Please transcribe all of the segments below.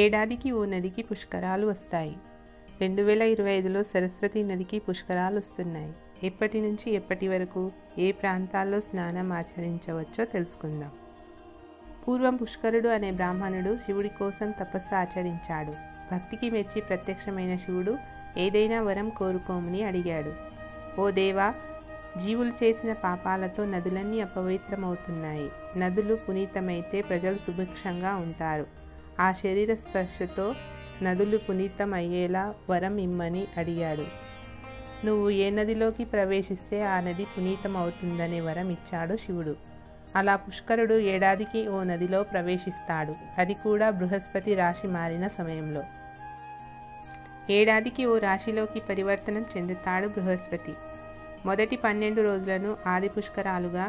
ఏడాదికి ఓ నదికి పుష్కరాలు వస్తాయి. 2025లో సరస్వతి నదికి పుష్కరాలు వస్తున్నాయి. ఎప్పటి నుంచి ఎప్పటి వరకు ఏ ప్రాంతాల్లో స్నానం ఆచరించవచ్చో తెలుసుకుందాం. పూర్వం పుష్కరుడు అనే బ్రాహ్మణుడు శివుడి కోసం తపస్సు ఆచరించాడు. భక్తికి మెచ్చి ప్రత్యక్షమైన శివుడు ఏదైనా వరం కోరుకోమని అడిగాడు. ఓ దేవా, జీవులు చేసిన పాపాలతో నదులన్నీ అపవిత్రమవుతున్నాయి. నదులు పునీతమైతే ప్రజలు సుభిక్షంగా ఉంటారు. ఆ శరీర స్పర్శతో నదులు పునీతం అయ్యేలా వరం ఇమ్మని అడిగాడు. నువ్వు ఏ నదిలోకి ప్రవేశిస్తే ఆ నది పునీతం అవుతుందనే వరం ఇచ్చాడు శివుడు. అలా పుష్కరుడు ఏడాదికి ఓ నదిలో ప్రవేశిస్తాడు. అది కూడా బృహస్పతి రాశి మారిన సమయంలో. ఏడాదికి ఓ రాశిలోకి పరివర్తనం చెందుతాడు బృహస్పతి. మొదటి 12 రోజులను ఆది పుష్కరాలుగా,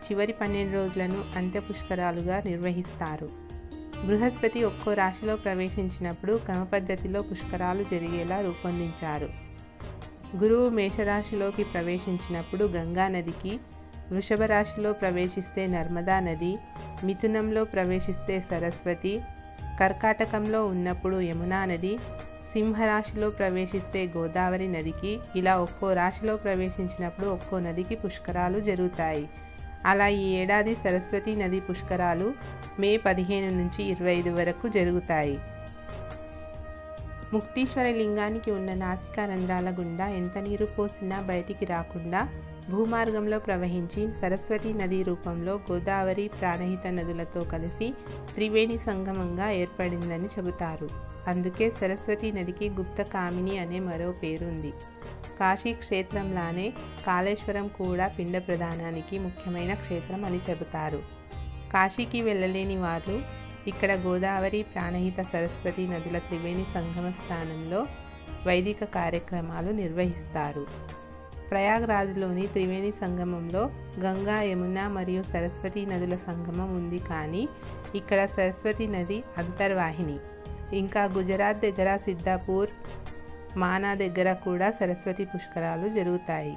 చివరి 12 రోజులను అంత్య పుష్కరాలుగా నిర్వహిస్తారు. బృహస్పతి ఒక్కో రాశిలో ప్రవేశించినప్పుడు క్రమపద్ధతిలో పుష్కరాలు జరిగేలా రూపొందించారు. గురువు మేషరాశిలోకి ప్రవేశించినప్పుడు గంగా నదికి, వృషభ రాశిలో ప్రవేశిస్తే నర్మదా నది, మిథునంలో ప్రవేశిస్తే సరస్వతి, కర్కాటకంలో ఉన్నప్పుడు యమునా నది, సింహరాశిలో ప్రవేశిస్తే గోదావరి నదికి, ఇలా ఒక్కో రాశిలో ప్రవేశించినప్పుడు ఒక్కో నదికి పుష్కరాలు జరుగుతాయి. అలా ఈ ఏడాది సరస్వతి నది పుష్కరాలు మే 15 నుంచి 25 వరకు జరుగుతాయి. ముక్తీశ్వర లింగానికి ఉన్న నాసికా రంధ్రాల గుండా ఎంత నీరు పోసినా బయటికి రాకుండా భూమార్గంలో ప్రవహించి సరస్వతి నదీ రూపంలో గోదావరి, ప్రాణహిత నదులతో కలిసి త్రివేణి సంగమంగా ఏర్పడిందని చెబుతారు. అందుకే సరస్వతి నదికి గుప్త కామిని అనే మరో పేరుంది. కాశీ క్షేత్రంలానే కాళేశ్వరం కూడా పిండ ప్రదానానికి ముఖ్యమైన క్షేత్రం అని చెబుతారు. కాశీకి వెళ్ళలేని వారు ఇక్కడ గోదావరి, ప్రాణహిత, సరస్వతి నదుల త్రివేణి సంగమ స్థానంలో వైదిక కార్యక్రమాలు నిర్వహిస్తారు. ప్రయాగ్రాజ్లోని త్రివేణి సంగమంలో గంగా, యమున మరియు సరస్వతి నదుల సంగమం ఉంది. కానీ ఇక్కడ సరస్వతి నది అంతర్వాహిని. ఇంకా గుజరాత్ దగ్గర సిద్ధాపూర్, మానా దగ్గర కూడా సరస్వతి పుష్కరాలు జరుగుతాయి.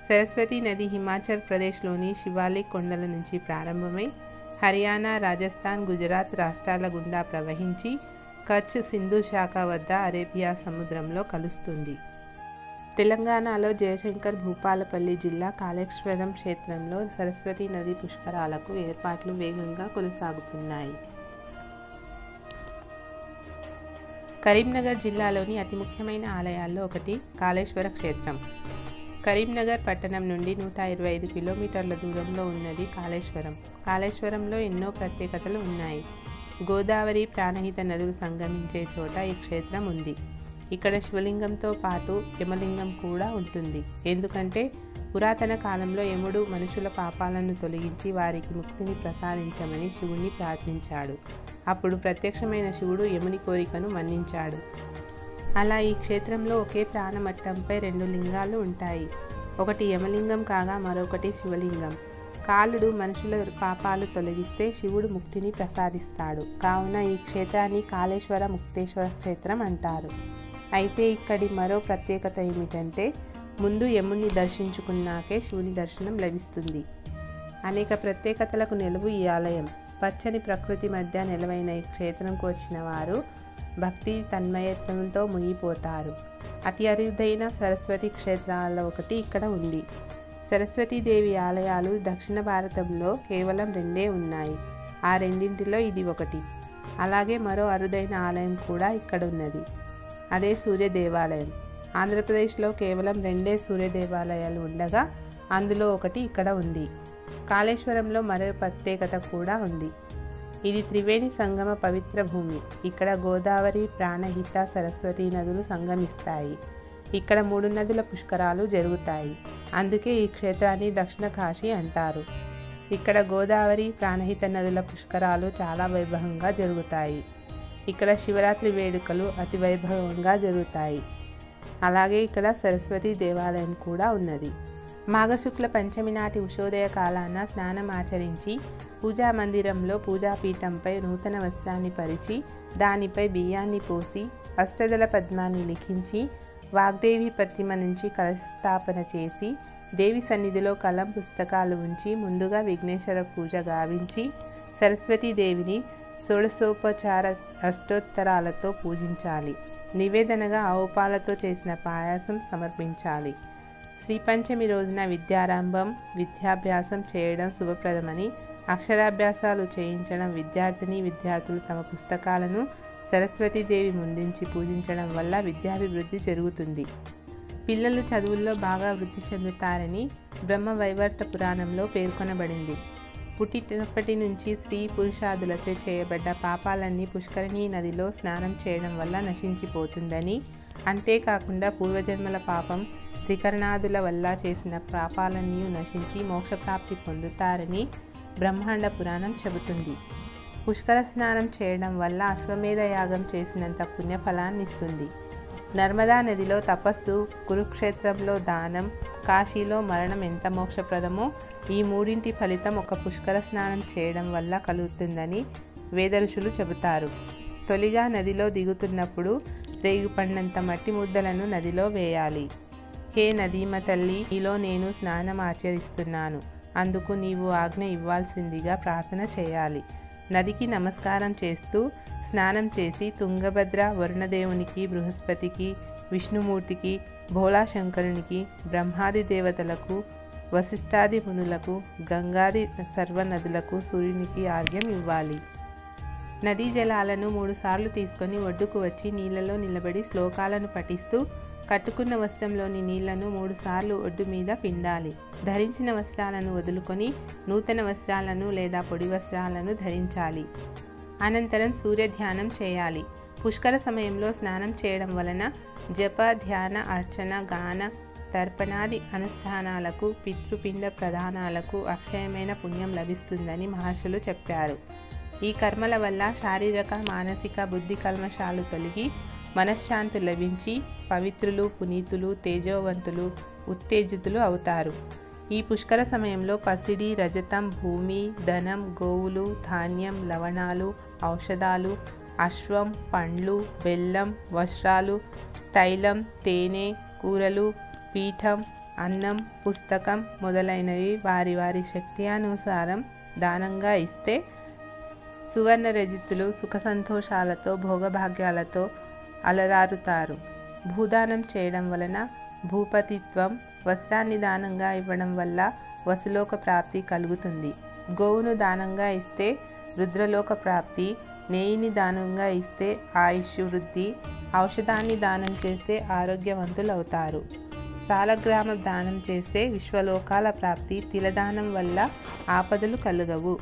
సరస్వతి నది హిమాచల్ ప్రదేశ్లోని శివాలిక్ కొండల నుంచి ప్రారంభమై హర్యానా, రాజస్థాన్, గుజరాత్ రాష్ట్రాల గుండా ప్రవహించి కచ్, సింధు శాఖ వద్ద అరేబియా సముద్రంలో కలుస్తుంది. తెలంగాణలో జయశంకర్ భూపాలపల్లి జిల్లా కాళేశ్వరం క్షేత్రంలో సరస్వతి నది పుష్కరాలకు ఏర్పాట్లు వేగంగా కొనసాగుతున్నాయి. కరీంనగర్ జిల్లాలోని అతి ముఖ్యమైన ఆలయాల్లో ఒకటి కాళేశ్వర క్షేత్రం. కరీంనగర్ పట్టణం నుండి 125 కిలోమీటర్ల దూరంలో ఉన్నది కాళేశ్వరం. కాళేశ్వరంలో ఎన్నో ప్రత్యేకతలు ఉన్నాయి. గోదావరి, ప్రాణహిత నదులు సంగమించే చోట ఈ క్షేత్రం ఉంది. ఇక్కడ శివలింగంతో పాటు యమలింగం కూడా ఉంటుంది. ఎందుకంటే పురాతన కాలంలో యముడు మనుషుల పాపాలను తొలగించి వారికి ముక్తిని ప్రసాదించమని శివుణ్ణి ప్రార్థించాడు. అప్పుడు ప్రత్యక్షమైన శివుడు యముని కోరికను మన్నించాడు. అలా ఈ క్షేత్రంలో ఒకే ప్రాణమట్టంపై 2 లింగాలు ఉంటాయి. ఒకటి యమలింగం కాగా మరొకటి శివలింగం. కాలుడు మనుషుల పాపాలు తొలగిస్తే శివుడు ముక్తిని ప్రసాదిస్తాడు. కావున ఈ క్షేత్రాన్ని కాళేశ్వర ముక్తేశ్వర క్షేత్రం అంటారు. అయితే ఇక్కడి మరో ప్రత్యేకత ఏమిటంటే ముందు యముణ్ణి దర్శించుకున్నాకే శివుని దర్శనం లభిస్తుంది. అనేక ప్రత్యేకతలకు నెలవు ఈ ఆలయం. పచ్చని ప్రకృతి మధ్య నెలవైన ఈ క్షేత్రంకు వచ్చిన వారు భక్తి తన్మయత్వంతో మునిగిపోతారు. అతి అరుదైన సరస్వతి క్షేత్రాలలో ఒకటి ఇక్కడ ఉంది. సరస్వతీదేవి ఆలయాలు దక్షిణ భారతంలో కేవలం 2 ఉన్నాయి. ఆ రెండింటిలో ఇది ఒకటి. అలాగే మరో అరుదైన ఆలయం కూడా ఇక్కడ ఉన్నది. అదే సూర్య దేవాలయం. ఆంధ్రప్రదేశ్లో కేవలం 2 సూర్య దేవాలయాలు ఉండగా అందులో ఒకటి ఇక్కడ ఉంది. కాళేశ్వరంలో మరో ప్రత్యేకత కూడా ఉంది. ఇది త్రివేణి సంగమ పవిత్ర భూమి. ఇక్కడ గోదావరి, ప్రాణహిత, సరస్వతి నదులు సంగమిస్తాయి. ఇక్కడ 3 నదుల పుష్కరాలు జరుగుతాయి. అందుకే ఈ క్షేత్రాన్ని దక్షిణ కాశీ అంటారు. ఇక్కడ గోదావరి, ప్రాణహిత నదుల పుష్కరాలు చాలా వైభవంగా జరుగుతాయి. ఇక్కడ శివరాత్రి వేడుకలు అతి వైభవంగా జరుగుతాయి. అలాగే ఇక్కడ సరస్వతి దేవాలయం కూడా ఉన్నది. మాఘశుక్ల పంచమి నాటి ఉషోదయ కాలాన స్నానం ఆచరించి పూజా మందిరంలో పూజాపీఠంపై నూతన వస్త్రాన్ని పరిచి దానిపై బియ్యాన్ని పోసి అష్టదళ పద్మాన్ని లిఖించి వాగ్దేవి ప్రతిమ నుంచి కలశస్థాపన చేసి దేవి సన్నిధిలో కలం పుస్తకాలు ఉంచి ముందుగా విఘ్నేశ్వర పూజ గావించి సరస్వతీదేవిని షోడశోపచార అష్టోత్తరాలతో పూజించాలి. నివేదనగా ఆవు పాలతో చేసిన పాయసం సమర్పించాలి. శ్రీ పంచమి రోజున విద్యారంభం, విద్యాభ్యాసం చేయడం శుభప్రదమని, అక్షరాభ్యాసాలు చేయించడం, విద్యార్థులు తమ పుస్తకాలను సరస్వతీదేవి ముందుంచి పూజించడం వల్ల విద్యాభివృద్ధి జరుగుతుంది. పిల్లలు చదువుల్లో బాగా వృద్ధి చెందుతారని బ్రహ్మవైవర్త పురాణంలో పేర్కొనబడింది. పుట్టినప్పటి నుంచి స్త్రీ పురుషాదులచే చేయబడ్డ పాపాలన్నీ పుష్కరిణీ నదిలో స్నానం చేయడం వల్ల నశించిపోతుందని, అంతేకాకుండా పూర్వజన్మల పాపం త్రికరణాదుల వల్ల చేసిన పాపాలన్నీ నశించి మోక్షప్రాప్తి పొందుతారని బ్రహ్మాండ పురాణం చెబుతుంది. పుష్కర స్నానం చేయడం వల్ల అశ్వమేధ యాగం చేసినంత పుణ్యఫలాన్ని ఇస్తుంది. నర్మదా నదిలో తపస్సు, కురుక్షేత్రంలో దానం, కాశీలో మరణం ఎంత మోక్షప్రదమో ఈ మూడింటి ఫలితం ఒక పుష్కర స్నానం చేయడం వల్ల కలుగుతుందని వేద ఋషులు చెబుతారు. తొలిగా నదిలో దిగుతున్నప్పుడు రేగుపడినంత మట్టి ముద్దలను నదిలో వేయాలి. హే నదీమ తల్లి, నీలో నేను స్నానం ఆచరిస్తున్నాను, అందుకు నీవు ఆజ్ఞ ఇవ్వాల్సిందిగా ప్రార్థన చేయాలి. నదికి నమస్కారం చేస్తూ స్నానం చేసి తుంగభద్ర, వరుణదేవునికి, బృహస్పతికి, విష్ణుమూర్తికి, భోళాశంకరునికి, బ్రహ్మాది దేవతలకు, వశిష్ఠాది మునులకు, గంగాది సర్వనదులకు, సూర్యునికి ఆర్ఘ్యం ఇవ్వాలి. నదీ జలాలను 3 సార్లు తీసుకొని ఒడ్డుకు వచ్చి నీళ్లలో నిలబడి శ్లోకాలను పఠిస్తూ కట్టుకున్న వస్త్రంలోని నీళ్లను 3 సార్లు ఒడ్డు మీద పిండాలి. ధరించిన వస్త్రాలను వదులుకొని నూతన వస్త్రాలను లేదా పొడి వస్త్రాలను ధరించాలి. అనంతరం సూర్య ధ్యానం చేయాలి. పుష్కర సమయంలో స్నానం చేయడం వలన జప, ధ్యాన, అర్చన, గాన, తర్పణాది అనుష్ఠానాలకు, పితృపిండ ప్రదానాలకు అక్షయమైన పుణ్యం లభిస్తుందని మహర్షులు చెప్పారు. ఈ కర్మల వల్ల శారీరక, మానసిక, బుద్ధి కల్మషాలు తొలగి మనశ్శాంతి లభించి పవిత్రులు, పునీతులు, తేజోవంతులు, ఉత్తేజితులు అవుతారు. ఈ పుష్కర సమయంలో పసిడి, రజతం, భూమి, ధనం, గోవులు, ధాన్యం, లవణాలు, ఔషధాలు, అశ్వం, పండ్లు, బెల్లం, వస్త్రాలు, తైలం, తేనె, కూరలు, పీఠం, అన్నం, పుస్తకం మొదలైనవి వారి వారి శక్తి అనుసారం దానంగా ఇస్తే సువర్ణ రజితులు సుఖ సంతోషాలతో, భోగభాగ్యాలతో అలరారుతారు. భూదానం చేయడం వలన భూపతిత్వం, వస్త్రాన్ని దానంగా ఇవ్వడం వల్ల వసులోక ప్రాప్తి కలుగుతుంది. గోవును దానంగా ఇస్తే రుద్రలోక ప్రాప్తి, నేయిని దానంగా ఇస్తే ఆయుష్ వృద్ధి, ఔషధాన్ని దానం చేస్తే ఆరోగ్యవంతులవుతారు. సాలగ్రామ దానం చేస్తే విశ్వలోకాల ప్రాప్తి, తిలదానం వల్ల ఆపదలు కలుగవు.